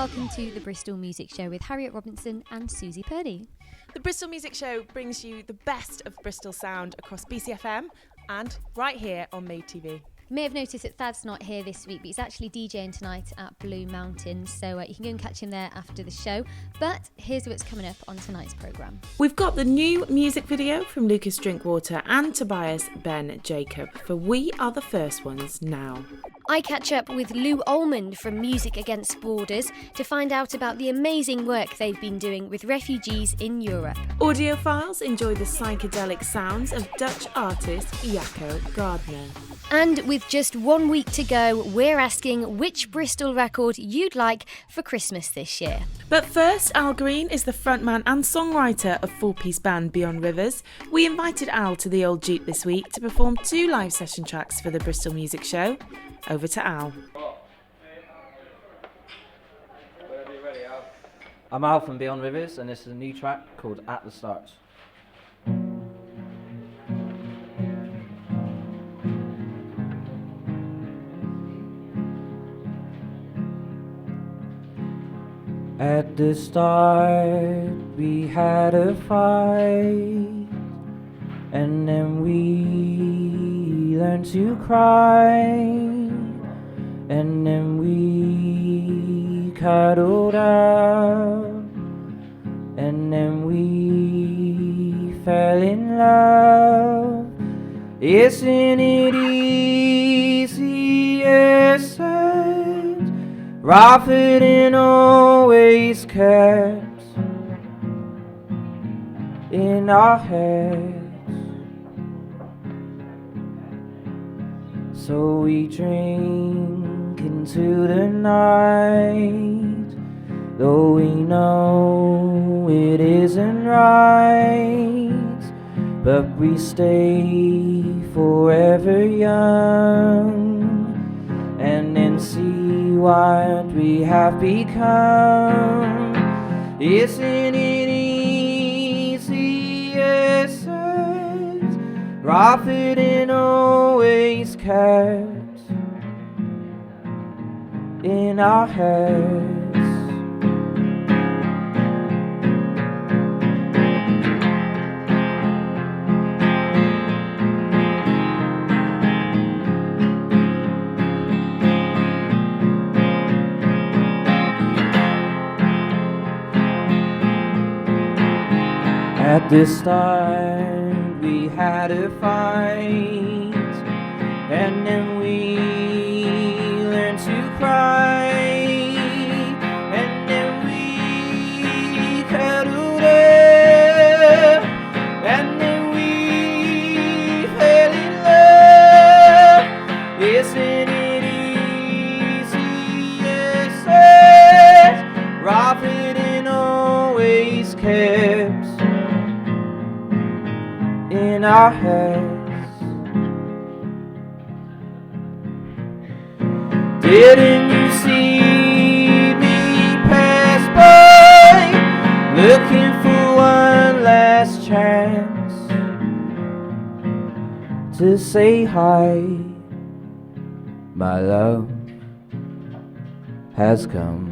welcome to the Bristol Music Show with Harriet Robinson and Suzi Purdie. The Bristol Music Show brings you the best of Bristol sound across BCFM and right here on Made TV. You may have noticed that Thad's not here this week, but he's actually DJing tonight at Blue Mountain, so you can go and catch him there after the show. But here's what's coming up on tonight's programme. We've got the new music video from Lukas, Drinkwater and Tobias, Ben, Jacob for We Are The First Ones Now. I catch up with Lou Almond from Music Against Borders to find out about the amazing work they've been doing with refugees in Europe. Audiophiles enjoy the psychedelic sounds of Dutch artist Jacco Gardner. And with just 1 week to go, we're asking which Bristol record you'd like for Christmas this year. But first, Al Green is the frontman and songwriter of four-piece band Beyond Rivers. We invited Al to the Old Jeep this week to perform 2 live session tracks for the Bristol Music Show. Over to Al. Whenever you're ready, Al. I'm Al from Beyond Rivers, and this is a new track called At the Start. At the start, we had a fight, and then we learned to cry, and then we cuddled up, and then we fell in love. Isn't it easier said, rather than always kept in our heads? So we drink into the night, though we know it isn't right, but we stay forever young, and then see what we have become. Isn't it easier said, rather than always kept in our heads? At the start, we had a fight, and then we learned to cry, and then we cuddled up, and then we fell in love. Isn't it easier said, rather than always kept in our heads? Didn't you see me pass by, looking for one last chance to say hi? My love has come.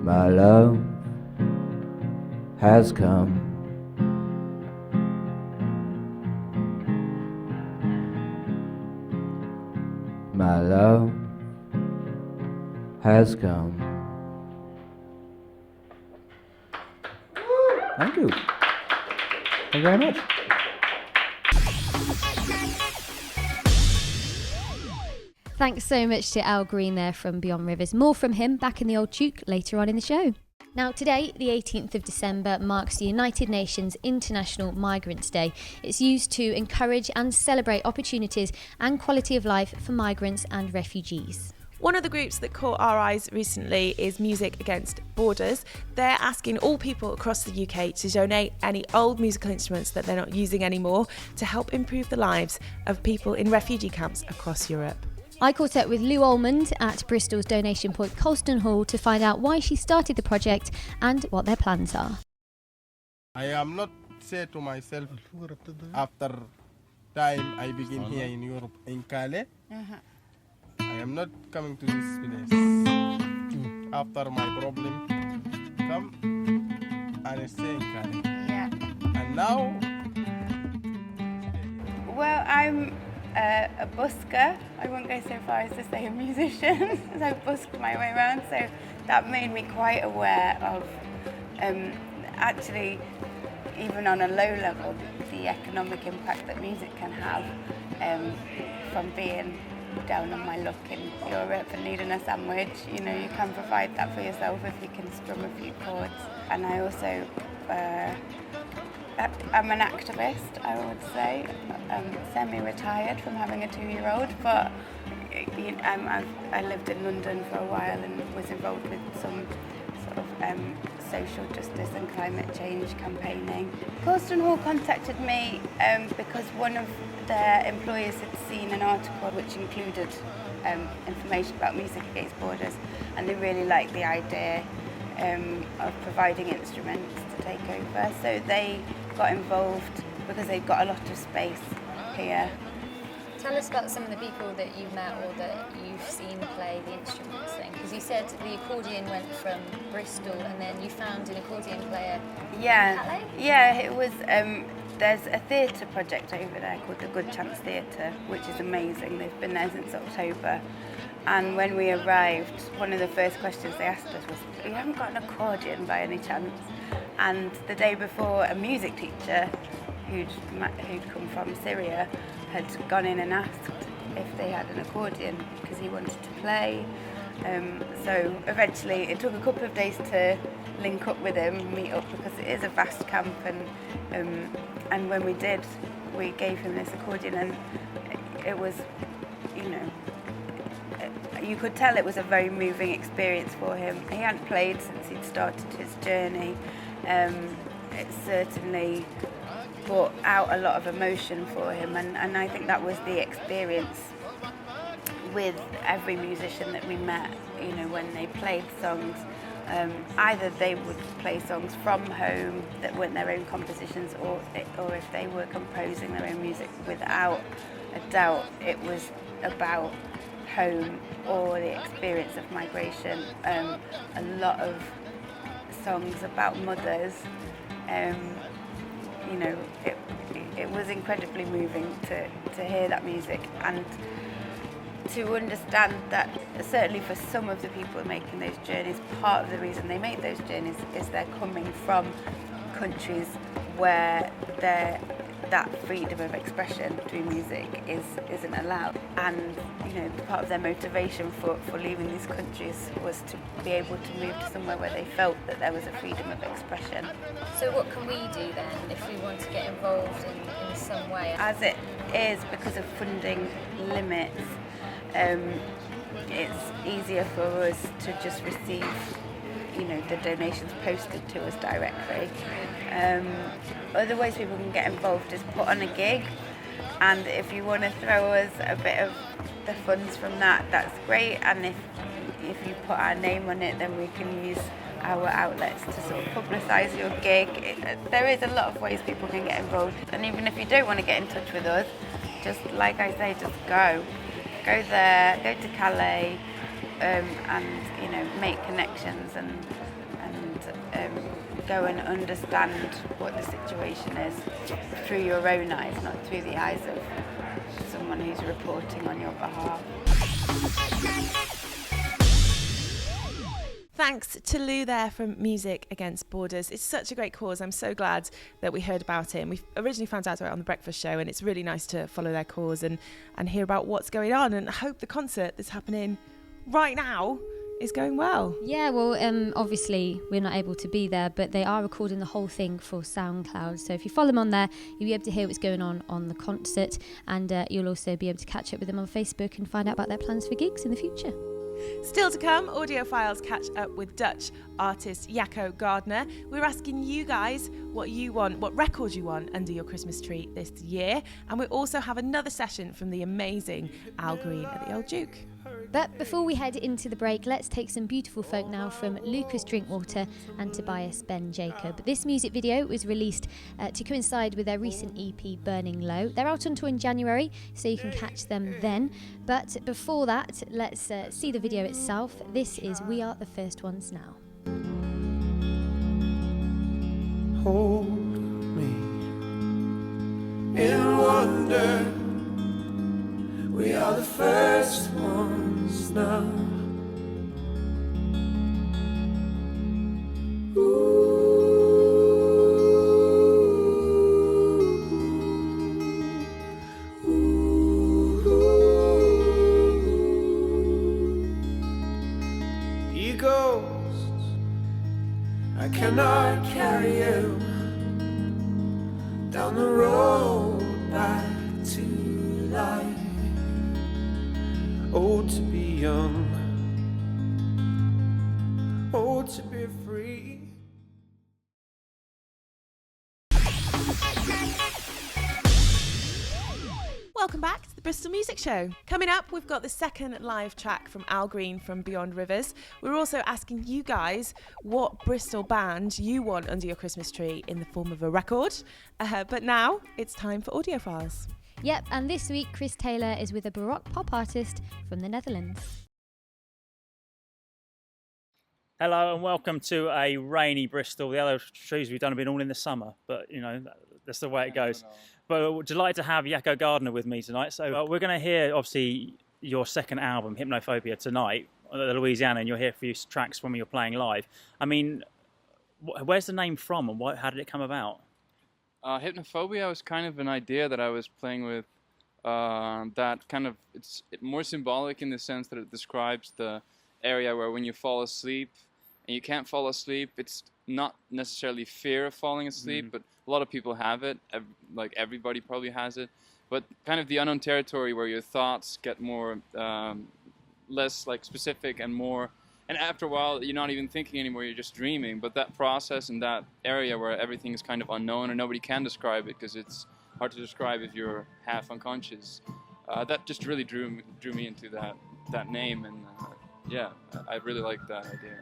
My love has come. My love has come. Thank you. Thank you very much. Thanks so much to Al Green there from Beyond Rivers. More from him back in the Old Duke later on in the show. Now today, the 18th of December, marks the United Nations International Migrants Day. It's used to encourage and celebrate opportunities and quality of life for migrants and refugees. One of the groups that caught our eyes recently is Music Against Borders. They're asking all people across the UK to donate any old musical instruments that they're not using anymore to help improve the lives of people in refugee camps across Europe. I caught up with Lou Almond at Bristol's donation point Colston Hall to find out why she started the project and what their plans are. I am not say to myself after time I begin here in Europe, in Calais. I am not coming to this place. After my problem come and stay in Calais. Yeah. And now, Well, I'm a busker. I won't go so far as to say a musician. So I busked my way around. So that made me quite aware of actually, even on a low level, the economic impact that music can have from being down on my luck in Europe and needing a sandwich. You know, you can provide that for yourself if you can strum a few chords. And I also, I'm an activist, I would say. I'm semi-retired from having a 2-year-old, but I lived in London for a while and was involved with some sort of social justice and climate change campaigning. Colston Hall contacted me because one of their employers had seen an article which included information about Music Against Borders, and they really liked the idea of providing instruments to take over. So they got involved because they've got a lot of space here. Tell us about some of the people that you've met or that you've seen play the instruments then, because you said the accordion went from Bristol and then you found an accordion player in Calais? Yeah, it was, there's a theatre project over there called the Good Chance Theatre, which is amazing. They've been there since October. And when we arrived, one of the first questions they asked us was, you haven't got an accordion by any chance? And the day before, a music teacher who'd come from Syria had gone in and asked if they had an accordion because he wanted to play. So eventually it took a couple of days to link up with him, meet up, because it is a vast camp, and when we did, we gave him this accordion, and it was, you know, you could tell it was a very moving experience for him. He hadn't played since he'd started his journey. It certainly brought out a lot of emotion for him, and I think that was the experience with every musician that we met. You know, when they played songs, either they would play songs from home that weren't their own compositions, or if they were composing their own music, without a doubt it was about home or the experience of migration. A lot of songs about mothers. You know, it was incredibly moving to hear that music, and to understand that certainly for some of the people making those journeys, part of the reason they make those journeys is they're coming from countries where that freedom of expression through music isn't allowed. And, you know, part of their motivation for leaving these countries was to be able to move to somewhere where they felt that there was a freedom of expression. So what can we do then if we want to get involved in some way? As it is, because of funding limits, it's easier for us to just receive, you know, the donations posted to us directly. Other ways people can get involved is put on a gig, and if you want to throw us a bit of the funds from that, that's great. And if you put our name on it, then we can use our outlets to sort of publicise your gig. There is a lot of ways people can get involved, and even if you don't want to get in touch with us, just like I say, just go there, go to Calais, and, you know, make connections and go and understand what the situation is through your own eyes, not through the eyes of someone who's reporting on your behalf. Thanks to Lou there from Music Against Borders. It's such a great cause. I'm so glad that we heard about it. And we originally found out about it on The Breakfast Show, and it's really nice to follow their cause and hear about what's going on. And I hope the concert that's happening right now is going well. Yeah, well, obviously we're not able to be there, but they are recording the whole thing for SoundCloud. So if you follow them on there, you'll be able to hear what's going on the concert, and you'll also be able to catch up with them on Facebook and find out about their plans for gigs in the future. Still to come, Audiophiles catch up with Dutch artist Jacco Gardner. We're asking you guys what you want, what record you want under your Christmas tree this year. And we also have another session from the amazing Al Green at the Old Duke. But before we head into the break, let's take some beautiful folk now from Lukas, Drinkwater and Tobias, Ben Jacob. This music video was released to coincide with their recent EP, Burning Low. They're out on tour in January, so you can catch them then. But before that, let's see the video itself. This is We Are the First Ones Now. Hold me in wonder. We are the first ones now. Egos, I cannot carry you down the road back to life. Oh, to be young, oh, to be free. Welcome back to the Bristol Music Show. Coming up, we've got the second live track from Al Green from Beyond Rivers. We're also asking you guys what Bristol band you want under your Christmas tree in the form of a record. But now it's time for Audiophiles. Yep, and this week Chris Taylor is with a Baroque pop artist from the Netherlands. Hello and welcome to a rainy Bristol. The other shows we've done have been all in the summer, but you know, that's the way it goes. But we're delighted to have Jacco Gardner with me tonight. So we're going to hear, obviously, your second album, Hypnophobia, tonight at the Louisiana, and you'll hear a few tracks when you're playing live. I mean, where's the name from and how did it come about? Hypnophobia was kind of an idea that I was playing with that kind of, it's more symbolic in the sense that it describes the area where when you fall asleep and you can't fall asleep, it's not necessarily fear of falling asleep, but a lot of people have it, like everybody probably has it, but kind of the unknown territory where your thoughts get more, less like specific and more, and after a while you're not even thinking anymore, you're just dreaming, but that process in that area where everything is kind of unknown and nobody can describe it because it's hard to describe if you're half unconscious, that just really drew me into that name, and yeah, I really like that idea.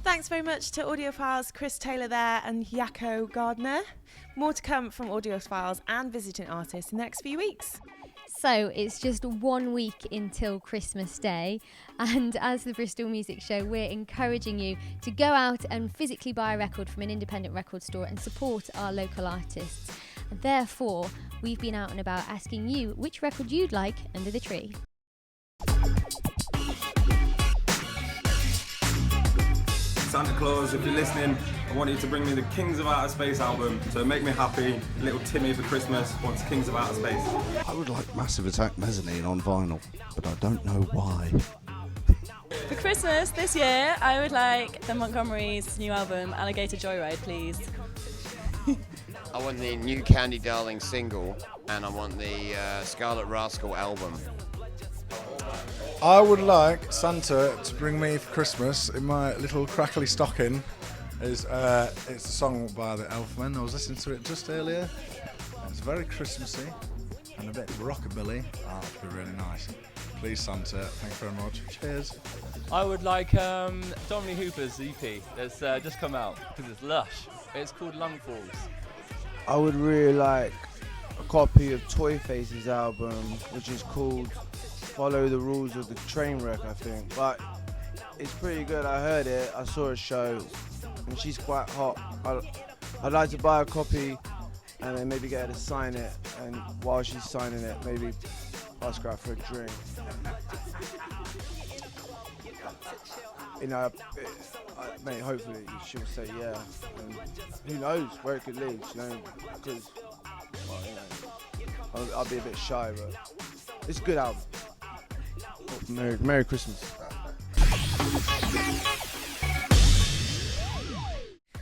Thanks very much to Audiophiles, Chris Taylor there and Jacco Gardner. More to come from Audiophiles and visiting artists in the next few weeks. So it's just 1 week until Christmas Day, and as the Bristol Music Show, we're encouraging you to go out and physically buy a record from an independent record store and support our local artists. Therefore, we've been out and about asking you which record you'd like under the tree. Santa Claus, if you're listening, I want you to bring me the Kings of Outer Space album. So make me happy. Little Timmy for Christmas wants Kings of Outer Space. I would like Massive Attack Mezzanine on vinyl, but I don't know why. For Christmas this year, I would like the Montgomery's new album, Alligator Joyride, please. I want the new Candy Darling single, and I want the Scarlet Rascal album. I would like Santa to bring me for Christmas in my little crackly stocking. It's a song by the Elfmen. I was listening to it just earlier. It's very Christmassy and a bit rockabilly. Oh, it'd be really nice. Please, Santa. Thank you very much. Cheers. I would like Dominic Hooper's EP that's just come out because it's lush. It's called Lungfalls. I would really like a copy of Toy Face's album, which is called Follow the Rules of the Trainwreck, I think. But it's pretty good. I heard it. I saw a show, and she's quite hot. I'd like to buy a copy and then maybe get her to sign it. And while she's signing it, maybe ask her out for a drink. You know, mate, hopefully she'll say yeah. And who knows where it could lead, you know, because, well, you know, I'll be a bit shy, but it's a good album. Merry Christmas.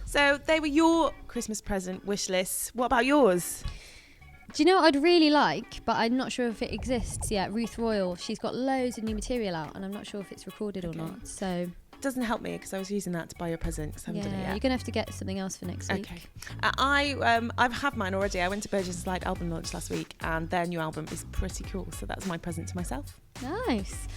So they were your Christmas present wish lists. What about yours? Do you know what I'd really like, but I'm not sure if it exists yet? Ruth Royal. She's got loads of new material out, and I'm not sure if it's recorded or not. So doesn't help me because I was using that to buy your present because I haven't done it yet. You're gonna have to get something else for next week. Okay. I've had mine already. I went to Burgess Light album launch last week, and their new album is pretty cool. So that's my present to myself. Nice.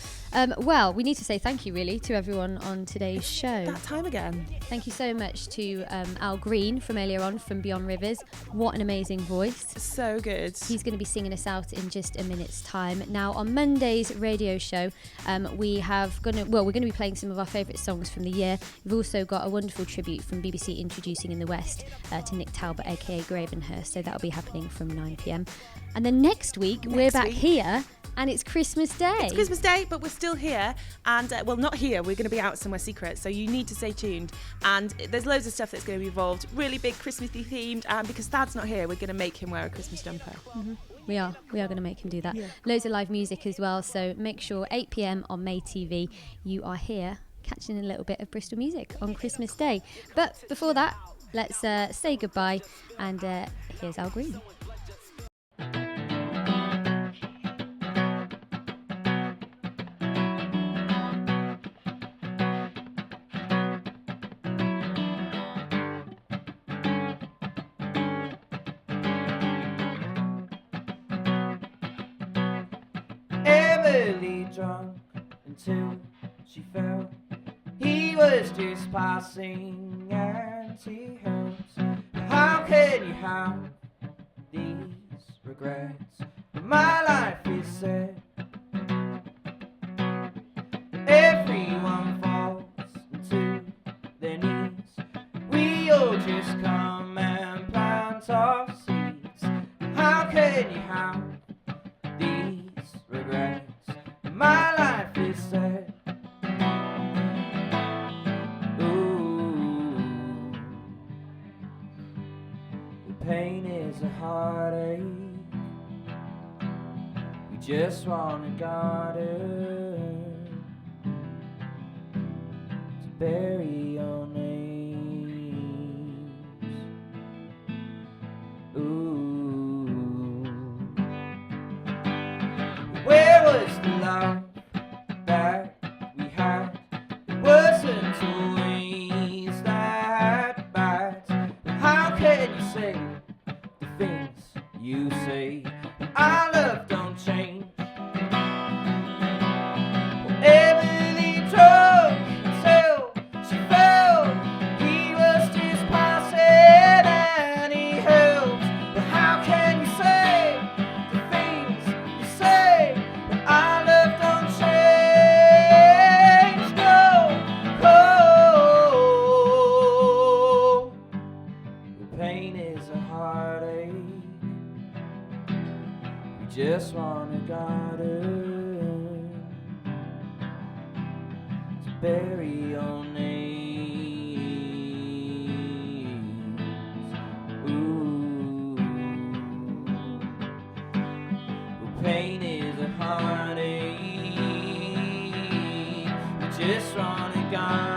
Well, we need to say thank you really to everyone on today's show. That time again. Thank you so much to Al Green from earlier on from Beyond Rivers. What an amazing voice. So good. He's going to be singing us out in just a minute's time. Now on Monday's radio show, we're going to be playing some of our favourite songs from the year. We've also got a wonderful tribute from BBC Introducing in the West to Nick Talbot, aka Gravenhurst. So that'll be happening from 9 p.m. And then next week we're back here. And it's Christmas Day. It's Christmas Day, but we're still here. And, well, not here. We're going to be out somewhere secret. So you need to stay tuned. And there's loads of stuff that's going to be involved. Really big Christmassy themed. And because Thad's not here, we're going to make him wear a Christmas jumper. Mm-hmm. We are going to make him do that. Yeah. Loads of live music as well. So make sure 8 p.m. on May TV, you are here catching a little bit of Bristol music on Christmas Day. But before that, let's say goodbye. And here's Al Green. Heavily drunk until she fell. He was just passing and he hurt. How can you have these regrets? My life is sad. Everyone falls into their knees. We all just come and plant our seeds. How can you have these regrets? My life is sad. Ooh, the pain is a heartache. We just want a garden to bury your names. Ooh, where was the love that we had? It wasn't always that bad. But how can you say the things you say? Our love don't change. Whatever bury your names. Ooh, well, pain is a heartache. We just wanna go.